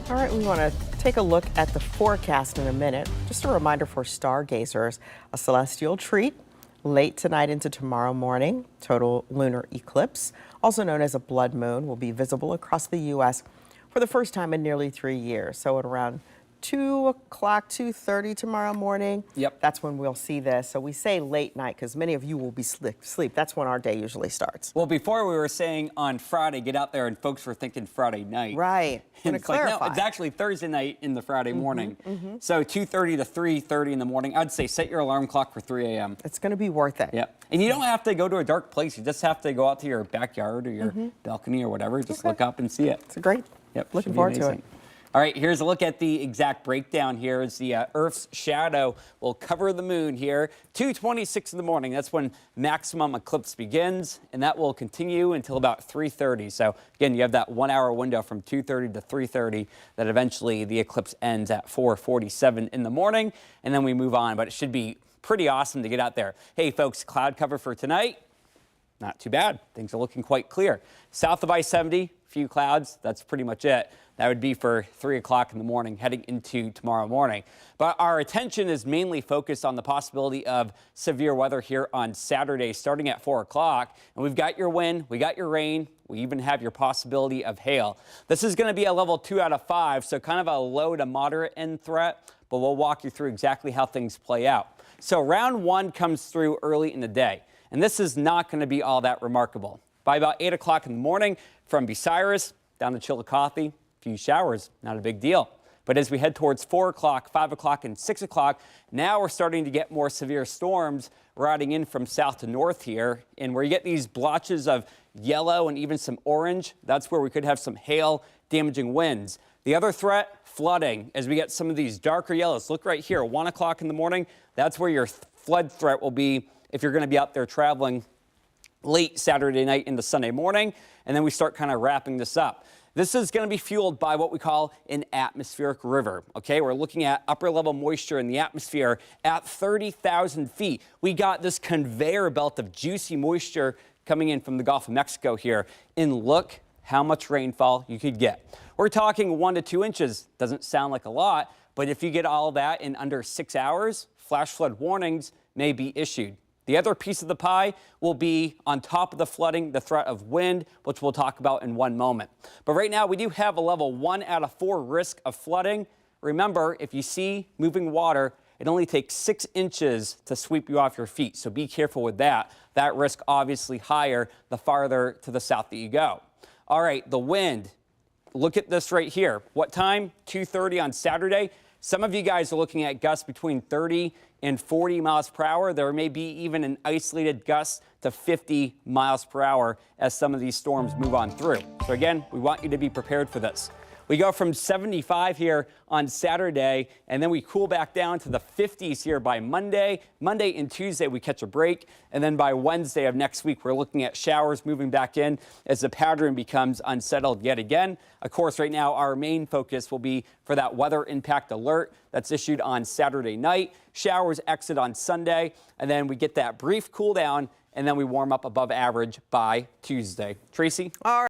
All right, we want to take a look at the forecast in a minute. Just a reminder for stargazers, a celestial treat late tonight into tomorrow morning. Total lunar eclipse, also known as a blood moon, will be visible across the U.S. for the first time in nearly 3 years. So at around 2 o'clock, 2:30 tomorrow morning. Yep. That's when we'll see this. So we say late night because many of you will be asleep. That's when our day usually starts. Well, before we were saying on Friday, get out there, and folks were thinking Friday night. Right. And It's it's like, no, clarify. it's actually Thursday night in the Friday morning. So 2:30 to 3:30 in the morning. I'd say set your alarm clock for 3 a.m. It's going to be worth it. Yep. And you don't have to go to a dark place. You just have to go out to your backyard or your balcony or whatever. Just look up and see it. It's great. Yep. Looking should be forward to it. amazing. All right, here's a look at the exact breakdown here. As the Earth's shadow will cover the moon here. 2:26 in the morning, that's when maximum eclipse begins, and that will continue until about 3:30. So again, you have that 1 hour window from 2:30 to 3:30 that eventually the eclipse ends at 4:47 in the morning, and then we move on. But it should be pretty awesome to get out there. Hey folks, cloud cover for tonight. Not too bad. Things are looking quite clear. South of I-70, few clouds. That's pretty much it. That would be for 3 o'clock in the morning heading into tomorrow morning. But our attention is mainly focused on the possibility of severe weather here on Saturday starting at 4 o'clock. And we've got your wind, we got your rain, we even have your possibility of hail. This is going to be a level 2 out of 5, so kind of a low to moderate end threat, but we'll walk you through exactly how things play out. So round 1 comes through early in the day. And this is not going to be all that remarkable. By about 8 o'clock in the morning, from Bucyrus down to Chillicothe, few showers, not a big deal. But as we head towards 4 o'clock, 5 o'clock, and 6 o'clock, now we're starting to get more severe storms riding in from south to north here. And where you get these blotches of yellow and even some orange, that's where we could have some hail, damaging winds. The other threat, flooding, as we get some of these darker yellows. Look right here, 1 o'clock in the morning, that's where your flood threat will be if you're going to be out there traveling late Saturday night into Sunday morning. And then we start kind of wrapping this up. This is going to be fueled by what we call an atmospheric river. Okay, we're looking at upper level moisture in the atmosphere at 30,000 feet. We got this conveyor belt of juicy moisture coming in from the Gulf of Mexico here. And look how much rainfall you could get. We're talking 1 to 2 inches. Doesn't sound like a lot, but if you get all that in under 6 hours, flash flood warnings may be issued. The other piece of the pie will be, on top of the flooding, the threat of wind, which we'll talk about in one moment. But right now, we do have a level 1 out of 4 risk of flooding. Remember, if you see moving water, it only takes 6 inches to sweep you off your feet. So be careful with that. That risk obviously higher the farther to the south that you go. All right, the wind. Look at this right here. What time? 2:30 on Saturday. Some of you guys are looking at gusts between 30 and 40 miles per hour. There may be even an isolated gust to 50 miles per hour as some of these storms move on through. So again, we want you to be prepared for this. We go from 75 here on Saturday, and then we cool back down to the 50s here by Monday. Monday and Tuesday, we catch a break. And then by Wednesday of next week, we're looking at showers moving back in as the pattern becomes unsettled yet again. Of course, right now, our main focus will be for that weather impact alert that's issued on Saturday night. Showers exit on Sunday, and then we get that brief cool down, and then we warm up above average by Tuesday. Tracy? All right.